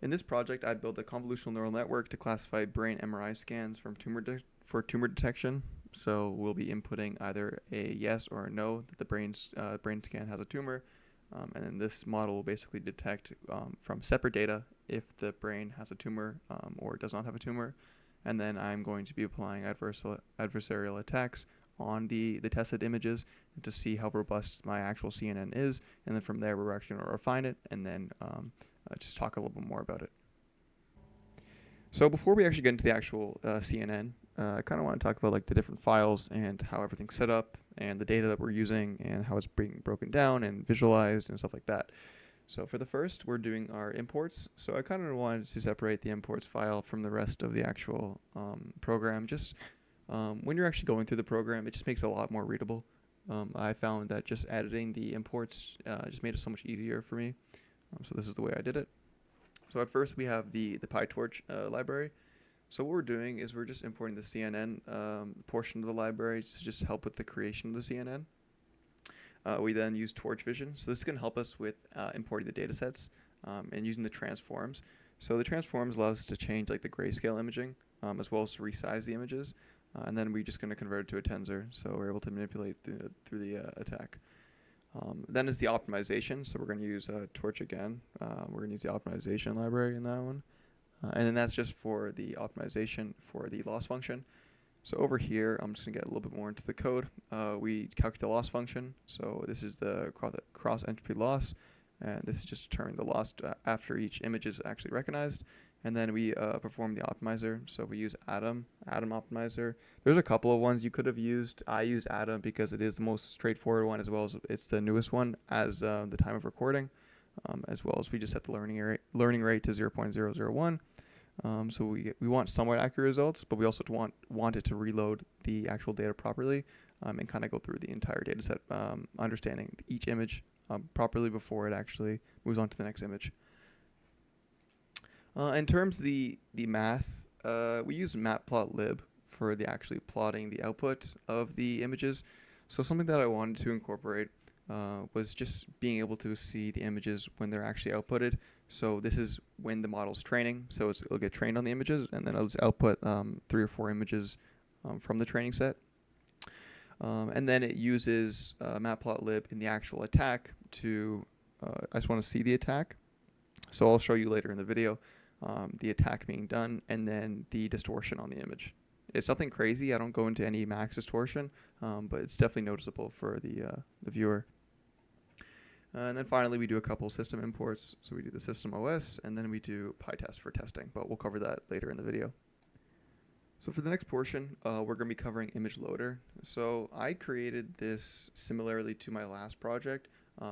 In this project, I built a convolutional neural network to classify brain MRI scans for tumor detection. So we'll be inputting either a yes or a no that the brain scan has a tumor, and then this model will basically detect from separate data if the brain has a tumor or does not have a tumor. And then I'm going to be applying adversarial attacks on the tested images to see how robust my actual CNN is. And then from there, we're actually going to refine it and then just talk a little bit more about it. So before we actually get into the actual CNN, I kind of want to talk about like the different files and how everything's set up and the data that we're using and how it's being broken down and visualized and stuff like that. So for the first, we're doing our imports. So I kind of wanted to separate the imports file from the rest of the actual program. Just when you're actually going through the program, it just makes it a lot more readable. I found that just editing the imports just made it so much easier for me. So this is the way I did it. So at first we have the PyTorch library. So what we're doing is we're just importing the CNN portion of the library to just help with the creation of the CNN. We then use Torch Vision. So this is going to help us with importing the data sets and using the transforms. So the transforms allow us to change like the grayscale imaging as well as to resize the images. And then we're just going to convert it to a tensor. So we're able to manipulate through the attack. Then is the optimization. So we're going to use Torch again. We're going to use the optimization library in that one. And then that's just for the optimization for the loss function. So over here, I'm just going to get a little bit more into the code. We calculate the loss function. So this is the cross entropy loss. And this is just determining the loss after each image is actually recognized. And then we perform the optimizer. So we use Atom optimizer. There's a couple of ones you could have used. I use Atom because it is the most straightforward one, as well as it's the newest one as the time of recording, as well as we just set the learning rate to 0.001. So we want somewhat accurate results, but we also want it to reload the actual data properly and kind of go through the entire data set, understanding each image properly before it actually moves on to the next image. In terms of the math, we use matplotlib for the actually plotting the output of the images. So something that I wanted to incorporate was just being able to see the images when they're actually outputted. So this is when the model's training. So it'll get trained on the images, and then it'll just output 3 or 4 images from the training set. And then it uses matplotlib in the actual attack to, I just want to see the attack. So I'll show you later in the video the attack being done and then the distortion on the image. It's nothing crazy. I don't go into any max distortion, but it's definitely noticeable for the viewer. And then finally, we do a couple system imports. So we do the system OS, and then we do PyTest for testing, but we'll cover that later in the video. So for the next portion, we're going to be covering image loader. So I created this similarly to my last project,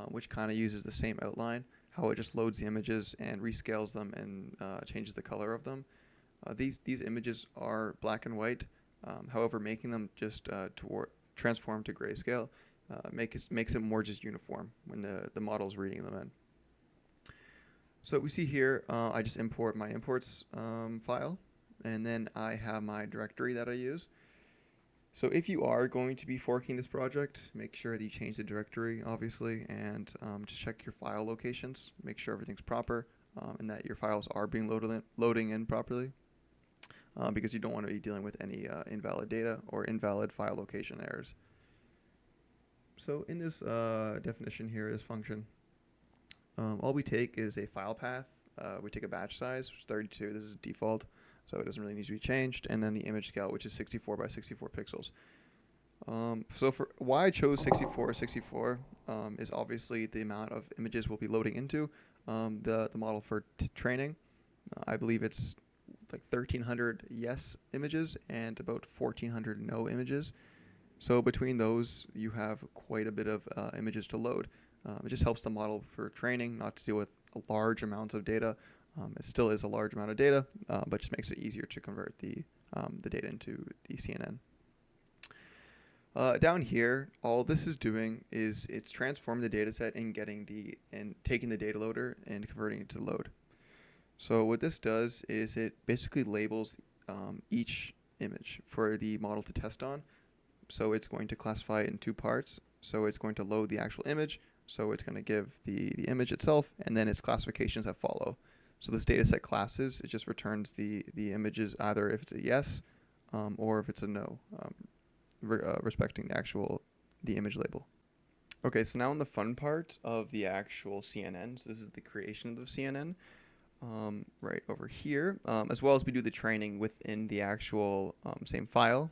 which kind of uses the same outline, how it just loads the images and rescales them and changes the color of them. These images are black and white. However, making them just transform to grayscale makes it more just uniform when the model is reading them in. So we see here, I just import my imports file, and then I have my directory that I use. So if you are going to be forking this project, make sure that you change the directory, obviously, and just check your file locations. Make sure everything's proper and that your files are being loading in properly, because you don't want to be dealing with any invalid data or invalid file location errors. So in this definition here, this function, all we take is a file path. We take a batch size, which is 32. This is default, so it doesn't really need to be changed. And then the image scale, which is 64 by 64 pixels. So for why I chose 64 is obviously the amount of images we'll be loading into the model for training. I believe it's like 1,300 yes images and about 1,400 no images. So between those, you have quite a bit of images to load. It just helps the model for training not to deal with large amounts of data. It still is a large amount of data, but just makes it easier to convert the data into the CNN. Down here, all this is doing is it's transforming the data set and taking the data loader and converting it to load. So what this does is it basically labels each image for the model to test on. So it's going to classify it in 2 parts. So it's going to load the actual image. So it's going to give the image itself and then its classifications that follow. So this dataset classes, it just returns the images either if it's a yes or if it's a no, respecting the image label. Okay, so now in the fun part of the actual CNN, so this is the creation of the CNN, right over here, as well as we do the training within the actual same file.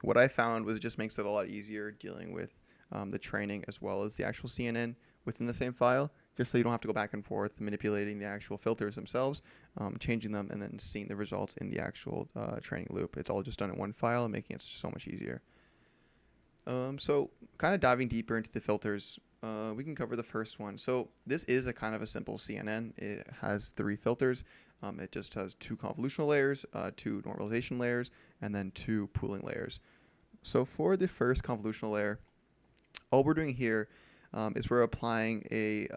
What I found was it just makes it a lot easier dealing with the training as well as the actual CNN within the same file, just so you don't have to go back and forth manipulating the actual filters themselves, changing them, and then seeing the results in the actual training loop. It's all just done in one file and making it so much easier. So kind of diving deeper into the filters, we can cover the first one. So this is a kind of a simple CNN. It has 3 filters. It just has 2 convolutional layers, 2 normalization layers, and then 2 pooling layers. So for the first convolutional layer, all we're doing here is we're applying a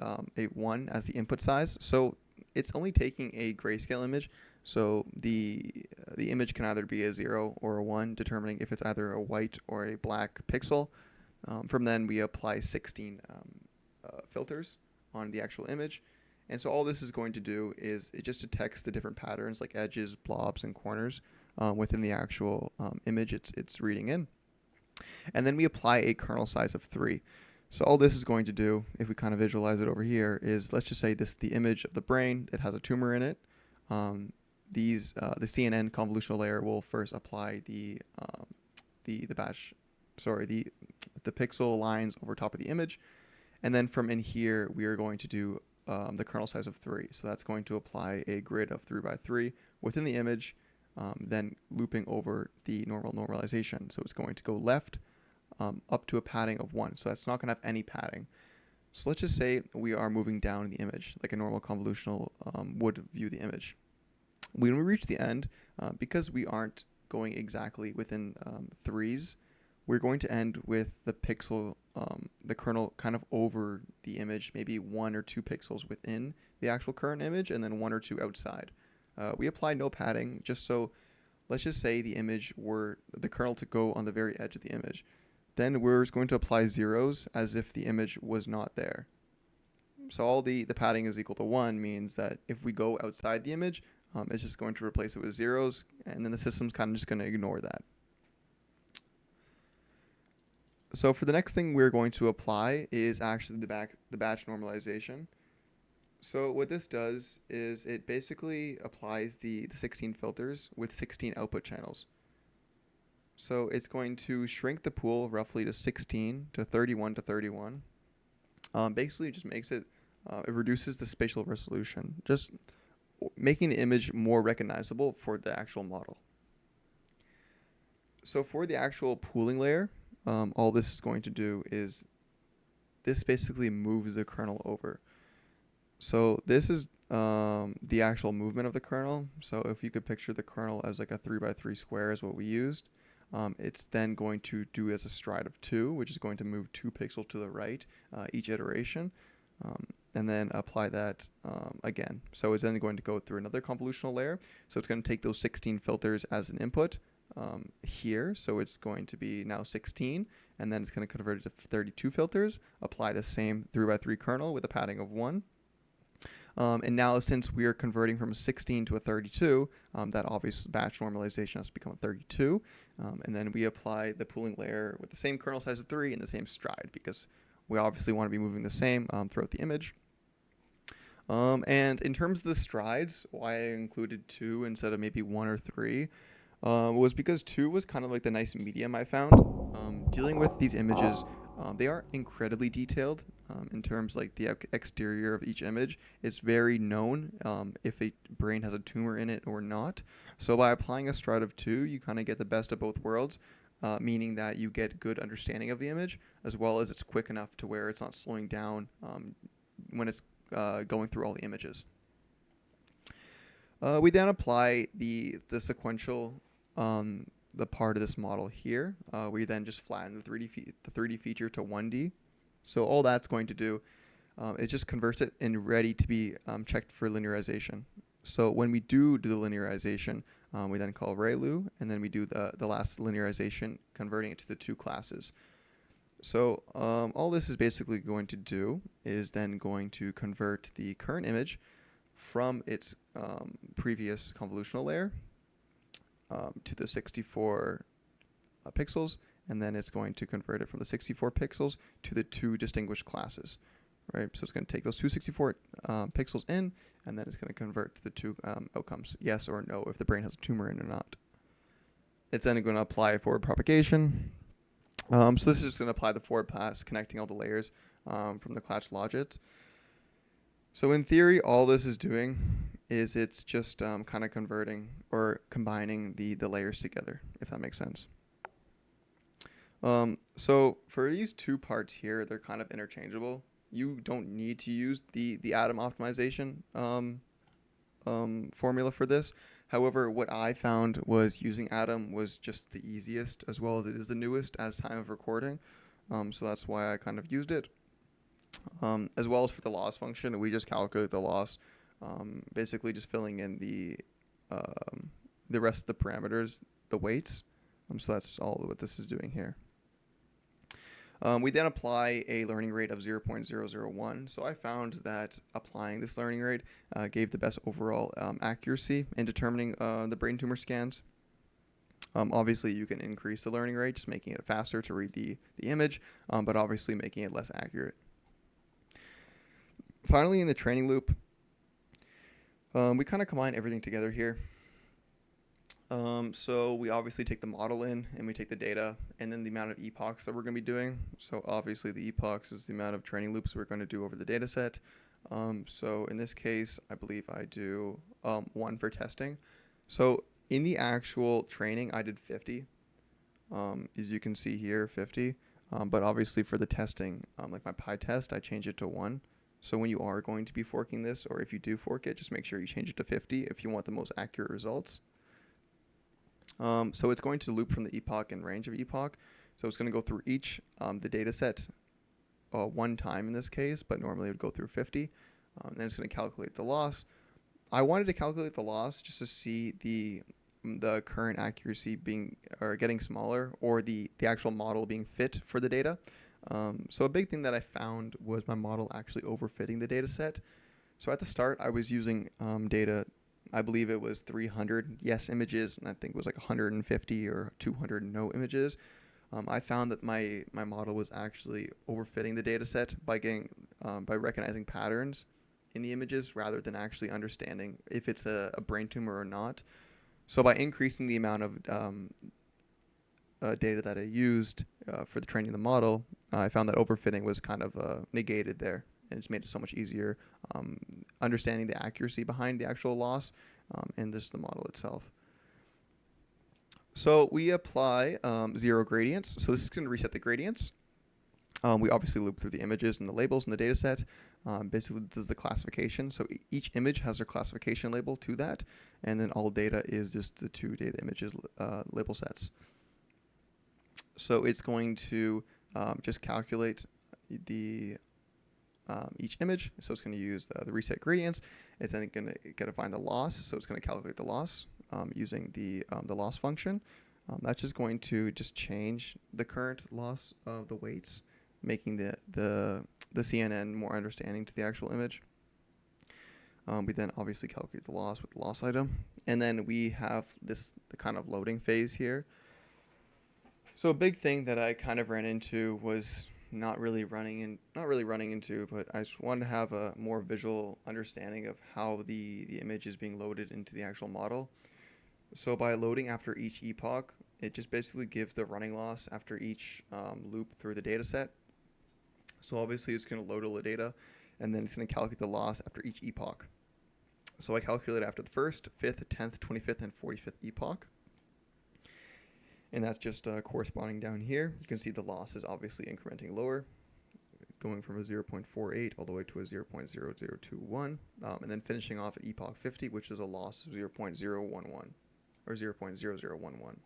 1 as the input size. So it's only taking a grayscale image. So the image can either be a 0 or a 1, determining if it's either a white or a black pixel. From then we apply 16 filters on the actual image. And so all this is going to do is it just detects the different patterns like edges, blobs, and corners within the actual image it's reading in. And then we apply a kernel size of 3. So all this is going to do, if we kind of visualize it over here, is let's just say this the image of the brain that has a tumor in it. The CNN convolutional layer will first apply the pixel lines over top of the image, and then from in here we are going to do the kernel size of 3. So that's going to apply a grid of 3 by 3 within the image, then looping over the normalization. So it's going to go left up to a padding of 1. So that's not going to have any padding. So let's just say we are moving down the image like a normal convolutional would view the image. When we reach the end, because we aren't going exactly within 3s, we're going to end with the pixel, the kernel kind of over the image, maybe 1 or 2 pixels within the actual current image, and then 1 or 2 outside. We apply no padding, just so, let's just say the image were the kernel to go on the very edge of the image. Then we're going to apply 0s as if the image was not there. So all the padding is equal to 1 means that if we go outside the image, it's just going to replace it with 0s, and then the system's kind of just going to ignore that. So for the next thing we're going to apply is actually the batch normalization. So what this does is it basically applies the 16 filters with 16 output channels. So it's going to shrink the pool roughly to 16 to 31 to 31. Basically, it just makes it, it reduces the spatial resolution, just making the image more recognizable for the actual model. So for the actual pooling layer, all this is going to do is this basically moves the kernel over. So this is the actual movement of the kernel. So if you could picture the kernel as like a 3 by 3 square is what we used. It's then going to do as a stride of 2, which is going to move 2 pixels to the right each iteration, and then apply that again. So it's then going to go through another convolutional layer. So it's going to take those 16 filters as an input here. So it's going to be now 16, and then it's going to convert it to 32 filters, apply the same 3 by 3 kernel with a padding of 1. And now since we are converting from a 16 to a 32, that obvious batch normalization has to become a 32. And then we apply the pooling layer with the same kernel size of 3 and the same stride, because we obviously want to be moving the same throughout the image. And in terms of the strides, why I included 2 instead of maybe 1 or 3 was because 2 was kind of like the nice medium I found. Dealing with these images, they are incredibly detailed in terms like the exterior of each image. It's very known if a brain has a tumor in it or not. So by applying a stride of 2, you kind of get the best of both worlds, meaning that you get good understanding of the image, as well as it's quick enough to where it's not slowing down when it's going through all the images. We then apply the sequential the part of this model here. We then just flatten the 3D feature to 1D. So all that's going to do is just converts it and ready to be checked for linearization. So when we do the linearization, we then call ReLU, and then we do the last linearization, converting it to the 2 classes. So all this is basically going to do is then going to convert the current image from its previous convolutional layer to the 64 pixels, and then it's going to convert it from the 64 pixels to the two distinguished classes, right? So it's going to take those two 64 pixels in, and then it's going to convert to the two outcomes, yes or no, if the brain has a tumor in or not. It's then going to apply a forward propagation. So this is just going to apply the forward pass, connecting all the layers from the clutch logits. So in theory, all this is doing is it's just kind of converting or combining the layers together, if that makes sense. So for these two parts here, they're kind of interchangeable. You don't need to use the atom optimization formula for this. However, what I found was using atom was just the easiest, as well as it is the newest as time of recording. So that's why I kind of used it. As well as for the loss function, we just calculate the loss, basically just filling in the rest of the parameters, the weights. So that's all what this is doing here. We then apply a learning rate of 0.001. So I found that applying this learning rate gave the best overall accuracy in determining the brain tumor scans. Obviously, you can increase the learning rate, just making it faster to read the image, but obviously making it less accurate. Finally, in the training loop, we kind of combine everything together here. So we obviously take the model in, and we take the data, and then the amount of epochs that we're going to be doing. So obviously the epochs is the amount of training loops we're going to do over the data set. So in this case, I believe I do 1 for testing. So in the actual training, I did 50. As you can see here, 50. But obviously for the testing, like my pi test, I change it to 1. So when you are going to be forking this, or if you do fork it, just make sure you change it to 50 if you want the most accurate results. So it's going to loop from the epoch and range of epoch. So it's going to go through each, the data set one time in this case, but normally it would go through 50. Then it's going to calculate the loss. I wanted to calculate the loss just to see the current accuracy being or getting smaller, or the actual model being fit for the data. So a big thing that I found was my model actually overfitting the data set. So at the start, I was using data, I believe it was 300 yes images, and I think it was like 150 or 200 no images. I found that my model was actually overfitting the data set by recognizing patterns in the images rather than actually understanding if it's a brain tumor or not. So by increasing the amount of data that I used for the training of the model, I found that overfitting was kind of negated there, and it's made it so much easier understanding the accuracy behind the actual loss and just the model itself. So we apply 0 gradients. So this is going to reset the gradients. We obviously loop through the images and the labels in the data set. Basically, this is the classification. So each image has their classification label to that, and then all data is just the 2 data images label sets. So it's going to just calculate the each image. So it's going to use the reset gradients. It's then going to find the loss. So it's going to calculate the loss using the loss function. That's just going to just change the current loss of the weights, making the CNN more understanding to the actual image. We then obviously calculate the loss with the loss item, and then we have the kind of loading phase here. So a big thing that I kind of ran into was not really running into, but I just wanted to have a more visual understanding of how the image is being loaded into the actual model. So by loading after each epoch, it just basically gives the running loss after each loop through the data set. So obviously it's going to load all the data, and then it's going to calculate the loss after each epoch. So I calculate after the 1st, 5th, 10th, 25th, and 45th epoch. And that's just corresponding down here. You can see the loss is obviously incrementing lower, going from a 0.48 all the way to a 0.0021, and then finishing off at epoch 50, which is a loss of 0.011 or 0.0011.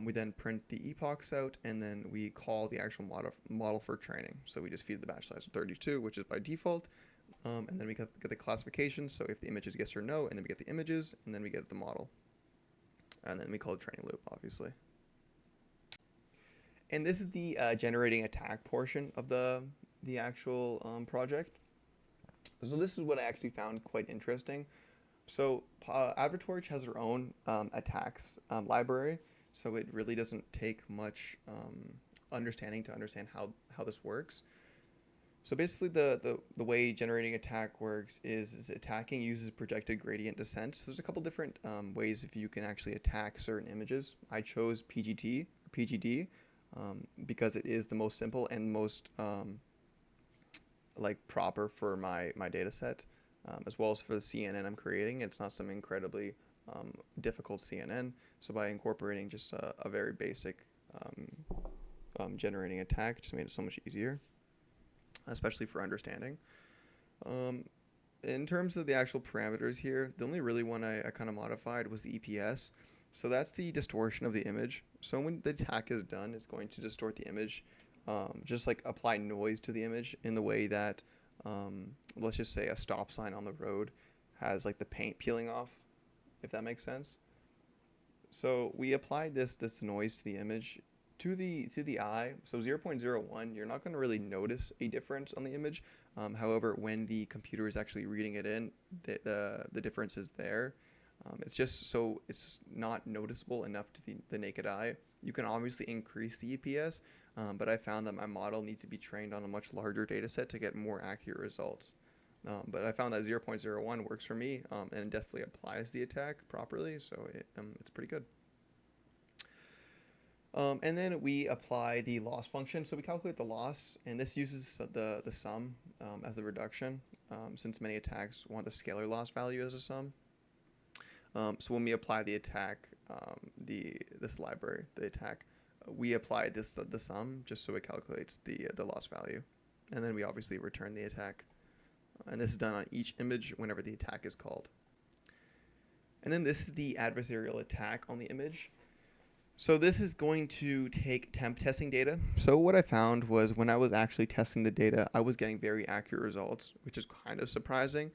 We then print the epochs out, and then we call the actual model for training. So we just feed the batch size of 32, which is by default, and then we get the classification. So if the image is yes or no, and then we get the images, and then we get the model. And then we call it training loop, obviously. And this is the generating attack portion of the actual project. So this is what I actually found quite interesting. So Advertorch has their own attacks library, so it really doesn't take much understanding to understand how this works. So basically, the way generating attack works is attacking uses projected gradient descent. So there's a couple different ways if you can actually attack certain images. I chose PGD, because it is the most simple and most like proper for my data set, as well as for the CNN I'm creating. It's not some incredibly difficult CNN. So by incorporating just a very basic generating attack, it just made it so much easier, especially for understanding. Um, in terms of the actual parameters here, the only really one I kind of modified was the EPS. So that's the distortion of the image. So when the attack is done, it's going to distort the image, just like apply noise to the image in the way that, let's just say a stop sign on the road has like the paint peeling off, if that makes sense. So we applied this noise to the image to the eye. So 0.01, you're not going to really notice a difference on the image. However, when the computer is actually reading it in, the difference is there. It's just so it's not noticeable enough to the naked eye. You can obviously increase the EPS, but I found that my model needs to be trained on a much larger data set to get more accurate results. But I found that 0.01 works for me, and it definitely applies the attack properly, so it's pretty good. And then we apply the loss function. So we calculate the loss, and this uses the sum as a reduction, since many attacks want the scalar loss value as a sum. So when we apply the attack, this library, the attack, we apply the sum just so it calculates the loss value, and then we obviously return the attack. And this is done on each image whenever the attack is called. And then this is the adversarial attack on the image. So this is going to take temp testing data. So what I found was when I was actually testing the data, I was getting very accurate results, which is kind of surprising.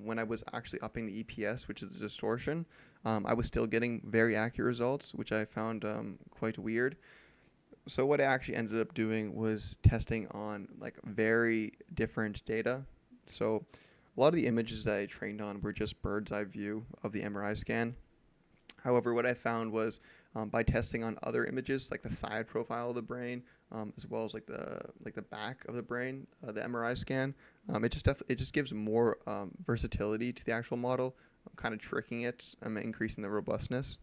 When I was actually upping the EPS, which is the distortion, I was still getting very accurate results, which I found quite weird. So what I actually ended up doing was testing on like very different data. So a lot of the images that I trained on were just bird's eye view of the MRI scan. However, what I found was by testing on other images, like the side profile of the brain, as well as like the back of the brain, the MRI scan, it just gives more versatility to the actual model, kind of tricking it, increasing the robustness.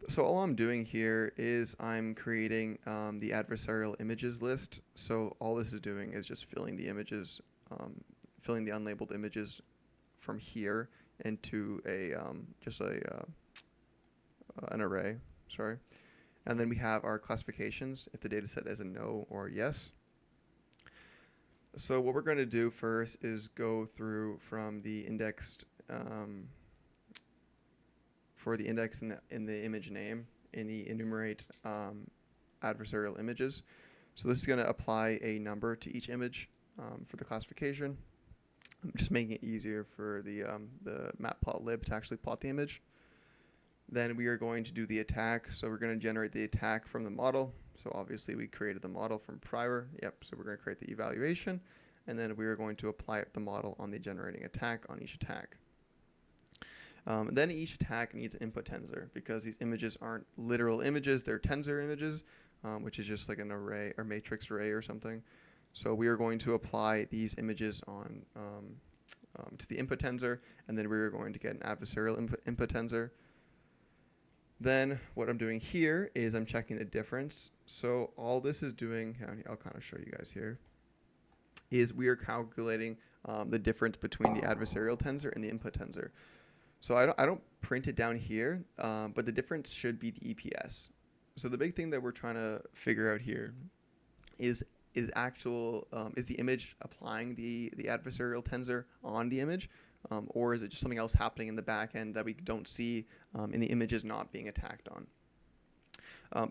So all I'm doing here is I'm creating the adversarial images list. So all this is doing is just filling the images, filling the unlabeled images from here into an array. Sorry, and then we have our classifications if the data set is a no or a yes. So what we're going to do first is go through from the indexed for the index in the image name in the enumerate adversarial images. So this is going to apply a number to each image for the classification. I'm just making it easier for the matplotlib to actually plot the image. Then we are going to do the attack. So we're going to generate the attack from the model. So obviously we created the model from prior. Yep. So we're going to create the evaluation, and then we are going to apply the model on the generating attack on each attack. Then each attack needs an input tensor because these images aren't literal images; they're tensor images, which is just like an array or matrix array or something. So we are going to apply these images on to the input tensor, and then we are going to get an adversarial input tensor. Then what I'm doing here is I'm checking the difference. So all this is doing, I'll kind of show you guys here, is we are calculating the difference between the adversarial tensor and the input tensor. So I don't print it down here, but the difference should be the EPS. So the big thing that we're trying to figure out here is the image applying the adversarial tensor on the image, or is it just something else happening in the back end that we don't see in the images not being attacked on?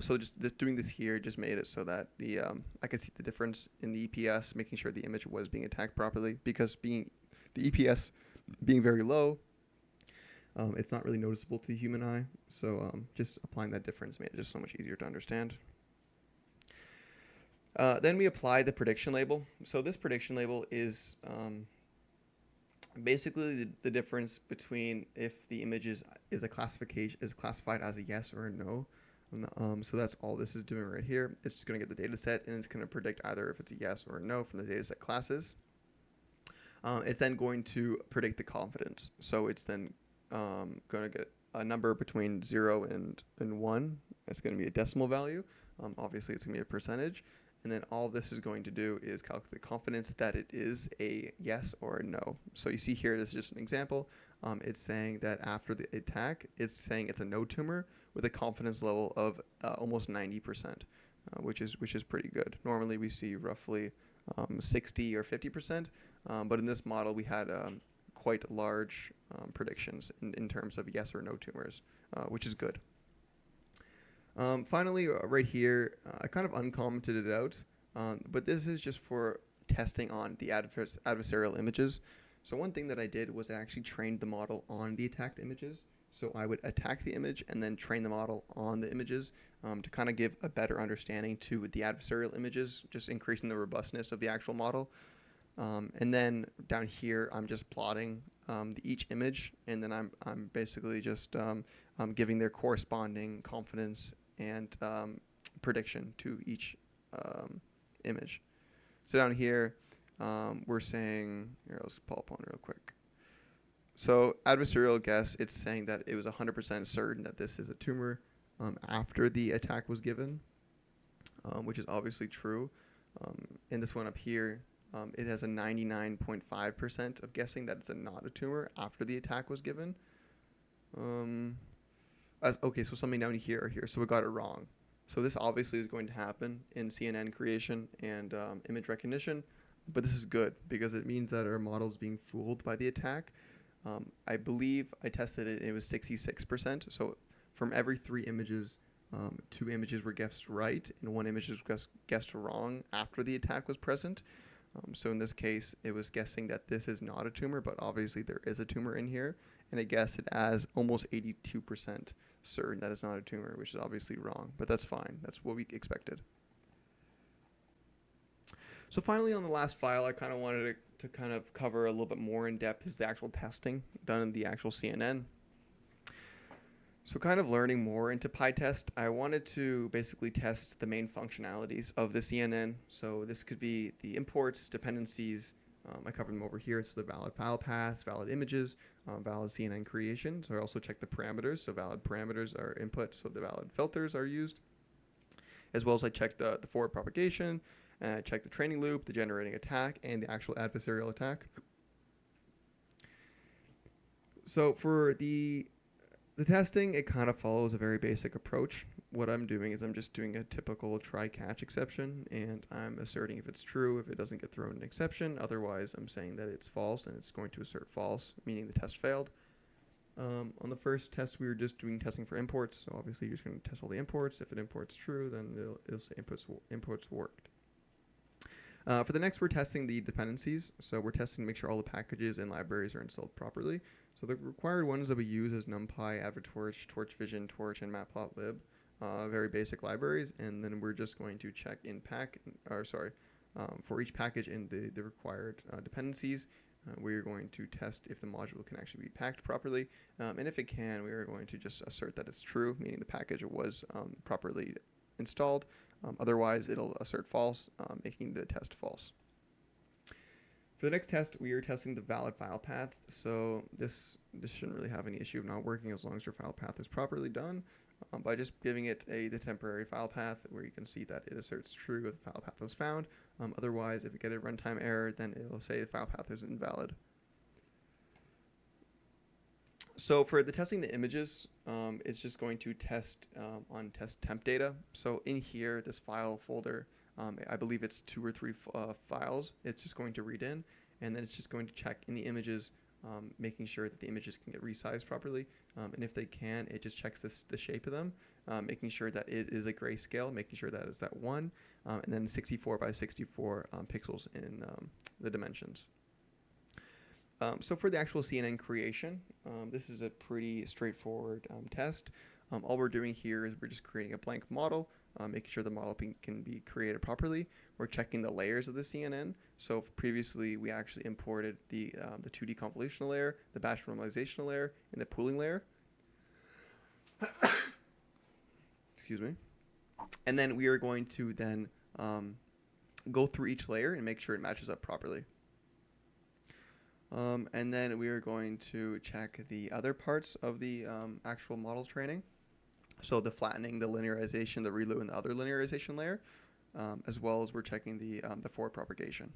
So just doing this here just made it so that I could see the difference in the EPS, making sure the image was being attacked properly, because the EPS being very low, it's not really noticeable to the human eye. So just applying that difference made it just so much easier to understand. Then we apply the prediction label. So this prediction label is basically the difference between if the image is a classification is classified as a yes or a no. So that's all this is doing right here. It's just going to get the data set and it's going to predict either if it's a yes or a no from the data set classes. It's then going to predict the confidence. So it's then going to get a number between 0 and 1. It's going to be a decimal value. Obviously, it's going to be a percentage. And then all this is going to do is calculate the confidence that it is a yes or a no. So you see here, this is just an example. It's saying that after the attack, it's saying it's a no tumor with a confidence level of almost 90%, which is pretty good. Normally, we see roughly 60 or 50%, but in this model, we had quite large predictions in terms of yes or no tumors, which is good. Finally, right here, I kind of uncommented it out, but this is just for testing on the adversarial images. So one thing that I did was I actually trained the model on the attacked images. So I would attack the image and then train the model on the images to kind of give a better understanding to the adversarial images, just increasing the robustness of the actual model. And then down here, I'm just plotting each image, and then I'm basically just giving their corresponding confidence and prediction to each image. So down here, we're saying, here, let's pull up one real quick. So adversarial guess, it's saying that it was 100% certain that this is a tumor after the attack was given, which is obviously true. And this one up here, it has a 99.5% of guessing that it's not a tumor after the attack was given. Okay, so something down here or here, so we got it wrong. So this obviously is going to happen in CNN creation and image recognition, but this is good because it means that our model is being fooled by the attack. I believe I tested it and it was 66%. So from every 3 images, 2 images were guessed right and 1 image was guessed wrong after the attack was present. So in this case, it was guessing that this is not a tumor, but obviously there is a tumor in here, and it guessed it as almost 82% certain that it's not a tumor, which is obviously wrong, but that's fine. That's what we expected. So finally, on the last file, I kind of wanted to kind of cover a little bit more in depth is the actual testing done in the actual CNN. So kind of learning more into PyTest, I wanted to basically test the main functionalities of the CNN. So this could be the imports, dependencies. I covered them over here. So the valid file paths, valid images, valid CNN creation. So I also check the parameters. So valid parameters are input, so the valid filters are used. As well as I check the forward propagation, check the training loop, the generating attack, and the actual adversarial attack. So for the testing, it kind of follows a very basic approach. What I'm doing is I'm just doing a typical try-catch exception, and I'm asserting if it's true, if it doesn't get thrown an exception. Otherwise, I'm saying that it's false, and it's going to assert false, meaning the test failed. On the first test, we were just doing testing for imports, so obviously you're just going to test all the imports. If an import's true, then it'll say imports worked. For the next, we're testing the dependencies. So we're testing to make sure all the packages and libraries are installed properly. So the required ones that we use is NumPy, AdverTorch, TorchVision, Torch, and Matplotlib. Very basic libraries. And then we're just going to check for each package in the required dependencies. We're going to test if the module can actually be packed properly. And if it can, we are going to just assert that it's true, meaning the package was properly installed. Otherwise, it'll assert false, making the test false. For the next test, we are testing the valid file path. So this shouldn't really have any issue of not working as long as your file path is properly done. By just giving it the temporary file path where you can see that it asserts true if the file path was found. Otherwise, if you get a runtime error, then it'll say the file path is invalid. So for the testing the images, it's just going to test on test temp data. So in here, this file folder, I believe it's 2 or 3 files. It's just going to read in, and then it's just going to check in the images, making sure that the images can get resized properly. And if they can, it just checks the shape of them, making sure that it is a grayscale, making sure that it's that 1, and then 64 by 64 pixels in the dimensions. So for the actual CNN creation, this is a pretty straightforward test. All we're doing here is we're just creating a blank model. making sure the model can be created properly. We're checking the layers of the CNN. So previously we actually imported the 2D convolutional layer, the batch normalizational layer, and the pooling layer. Excuse me. And then we are going to then go through each layer and make sure it matches up properly. And then we are going to check the other parts of the actual model training. So the flattening, the linearization, the ReLU, and the other linearization layer, as well as we're checking the forward propagation.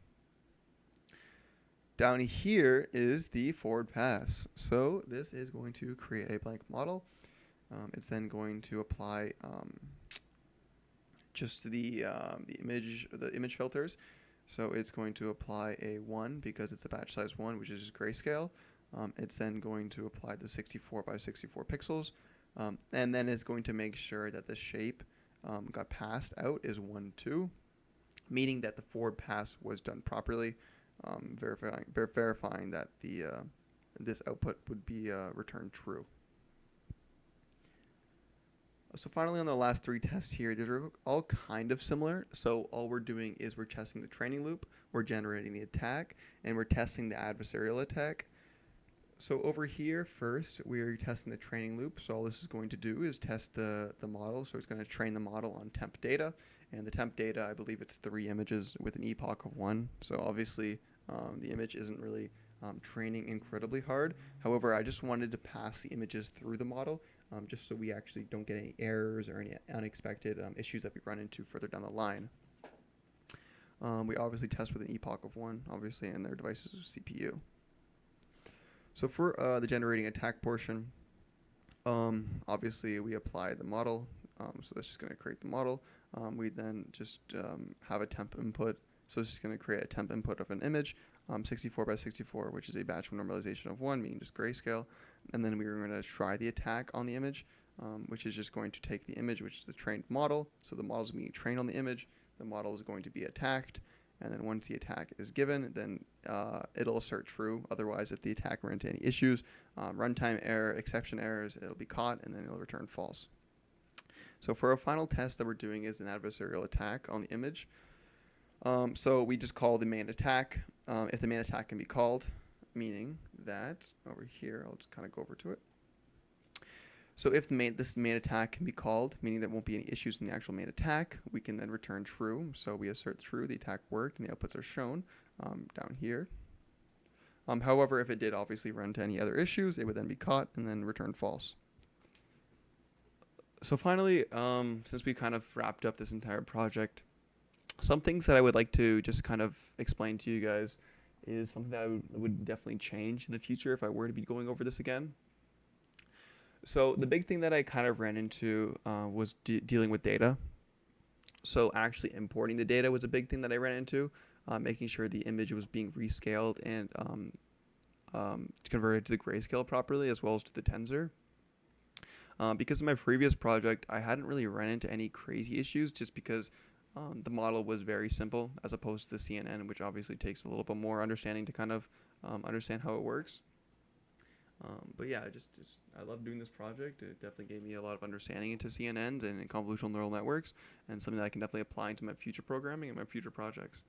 Down here is the forward pass. So this is going to create a blank model. It's then going to apply just the image filters. So it's going to apply a 1 because it's a batch size 1, which is just grayscale. It's then going to apply the 64 by 64 pixels. And then it's going to make sure that the shape got passed out is 1, 2, meaning that the forward pass was done properly, verifying that this output would be returned true. So finally, on the last 3 tests here, these are all kind of similar. So all we're doing is we're testing the training loop, we're generating the attack, and we're testing the adversarial attack. So over here, first, we're testing the training loop. So all this is going to do is test the model. So it's going to train the model on temp data. And the temp data, I believe it's 3 images with an epoch of 1. So obviously, the image isn't really training incredibly hard. However, I just wanted to pass the images through the model just so we actually don't get any errors or any unexpected issues that we run into further down the line. We obviously test with an epoch of 1, obviously, and their device's CPU. So for the generating attack portion, obviously we apply the model. So that's just going to create the model. We then just have a temp input. So it's just going to create a temp input of an image, 64 by 64, which is a batch normalization of 1, meaning just grayscale. And then we are going to try the attack on the image, which is just going to take the image, which is the trained model. So the model is being trained on the image. The model is going to be attacked. And then once the attack is given, then it'll assert true. Otherwise, if the attack ran into any issues, runtime error, exception errors, it'll be caught, and then it'll return false. So for a final test that we're doing is an adversarial attack on the image. So we just call the main attack. If the main attack can be called, meaning that over here, I'll just kind of go over to it. So if this main attack can be called, meaning there won't be any issues in the actual main attack, we can then return true. So we assert true, the attack worked, and the outputs are shown down here. However, if it did obviously run into any other issues, it would then be caught and then return false. So finally, since we kind of wrapped up this entire project, some things that I would like to just kind of explain to you guys is something that I would definitely change in the future if I were to be going over this again. So the big thing that I kind of ran into was dealing with data. So actually importing the data was a big thing that I ran into, making sure the image was being rescaled and converted to the grayscale properly, as well as to the tensor. Because in my previous project, I hadn't really run into any crazy issues just because the model was very simple as opposed to the CNN, which obviously takes a little bit more understanding to kind of understand how it works. But yeah, I love doing this project. It definitely gave me a lot of understanding into CNNs and convolutional neural networks, and something that I can definitely apply into my future programming and my future projects.